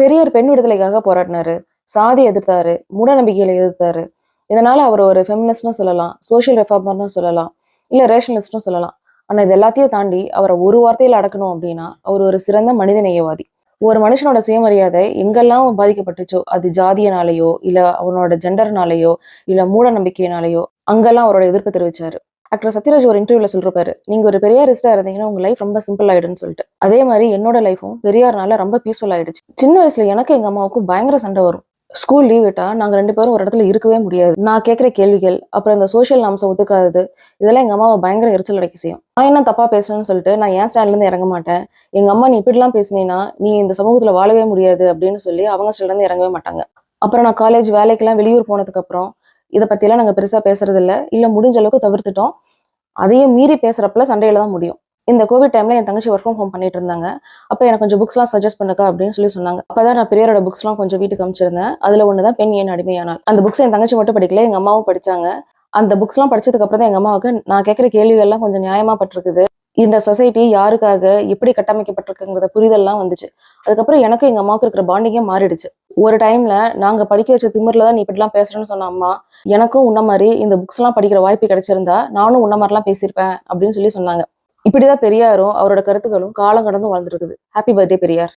பெரியார் பெண் விடுதலைக்காக போராடினாரு, சாதி எதிர்த்தாரு, மூட நம்பிக்கைகளை எதிர்த்தாரு. இதனால அவர் ஒரு ஃபெமினிஸ்ட்னு சொல்லலாம், சோஷியல் ரெஃபார்மர்னு சொல்லலாம், இல்ல ரேஷனலிஸ்ட்னு சொல்லலாம். ஆனா இது எல்லாத்தையும் தாண்டி அவரை ஒரு வார்த்தையில அடக்கணும் அப்படின்னா அவர் ஒரு சிறந்த மனிதநேயவாதி. ஒரு மனுஷனோட சுயமரியாதை எங்கெல்லாம் பாதிக்கப்பட்டுச்சோ, அது ஜாதியினாலேயோ இல்ல அவனோட ஜெண்டர்னாலேயோ இல்ல மூட நம்பிக்கையினாலேயோ அங்கெல்லாம் அவரோட எதிர்ப்பு தெரிவிச்சாரு. ஆக்டர் சத்யராஜ் ஒரு இன்டர்வியூல சொல்றப்பாரு, நீங்க ஒரு பெரியாரிஸ்டா இருந்தீங்கன்னா உங்க லைஃப் ரொம்ப சிம்பிள் ஆயிடும்னு சொல்லிட்டு. அதே மாதிரி என்னோட லைஃபும் பெரியார்னால ரொம்ப பீஸ்ஃபுல் ஆயிடுச்சு. சின்ன வயசுல எனக்கு எங்க அம்மாவுக்கும் பயங்கர சண்டை வரும். ஸ்கூல் லீவ் விட்டா நாங்க 2 பேரும் ஒரு இடத்துல இருக்கவே முடியாது. நான் கேட்கிற கேள்விகள், அப்புறம் இந்த சோஷியல் நார்ம்ஸை ஒத்துக்காதது, இதெல்லாம் எங்க அம்மாவை பயங்கர எரிச்சல் அடைக்க செய்யும். நான் என்ன தப்பா பேசுறேன்னு சொல்லிட்டு நான் என் ஸ்டாண்ட்ல இருந்து இறங்க மாட்டேன். எங்க அம்மா நீ இப்படிலாம் பேசினீன்னா நீ இந்த சமூகத்துல வாழவே முடியாது அப்படின்னு சொல்லி அவங்க ஸ்டாண்ட்ல இருந்து இறங்கவே மாட்டாங்க. அப்புறம் நான் காலேஜ் வேலைக்கெல்லாம் வெளியூர் போனதுக்கு அப்புறம் இதை பத்தியெல்லாம் நாங்க பெருசா பேசுறது இல்ல முடிஞ்ச அளவுக்கு தவிர்த்துட்டோம். அதையும் மீறி பேசுறப்பல சண்டையில தான் முடியும். இந்த கோவிட் டைம்ல என் தங்கச்சி ஒர்க் ஃப்ரம் ஹோம் பண்ணிட்டு இருந்தாங்க. அப்ப எனக்கு கொஞ்சம் புக்ஸ்லாம் சஜஸ்ட் பண்ணுக்கா அப்படின்னு சொன்னாங்க. அப்பதான் நான் பெரியாரோட புக்ஸ்லாம் கொஞ்சம் வீட்டுக்கு அனுப்பிச்சிருந்தேன். அதுல ஒண்ணுதான் பெண் ஏன் அடிமையானாள். அந்த புக்ஸ் என் தங்கச்சி மட்டும் படிக்கல, எங்க அம்மாவும் படிச்சாங்க. அந்த புக்ஸ்லாம் படிச்சதுக்கு அப்புறம் தான் எங்க அம்மாவுக்கு நான் கேட்கிற கேள்விகள்லாம் கொஞ்சம் நியாயமா பட்டிருக்குது. இந்த சொசைட்டி யாருக்காக எப்படி கட்டமைக்கப்பட்டிருக்குங்கிறத புரிதல்லாம் வந்துச்சு. அதுக்கப்புறம் எனக்கு எங்க அம்மாவுக்கு இருக்கிற பாண்டிங்கே மாறிடுச்சு. ஒரு டைம்ல நாங்க படிக்க வச்ச திமிர்ல தான் நீ இப்படிலாம் பேசுறேன்னு சொன்ன அம்மா, எனக்கும் உன்ன மாதிரி இந்த புக்ஸ் எல்லாம் படிக்கிற வாய்ப்பு கிடைச்சிருந்தா நானும் உன்ன மாதிரிலாம் பேசியிருப்பேன் அப்படின்னு சொன்னாங்க. இப்படிதான் பெரியாரும் அவரோட கருத்துக்களும் காலம் கடந்து வாழ்ந்துட்டு இருக்குது. Happy birthday Periyar.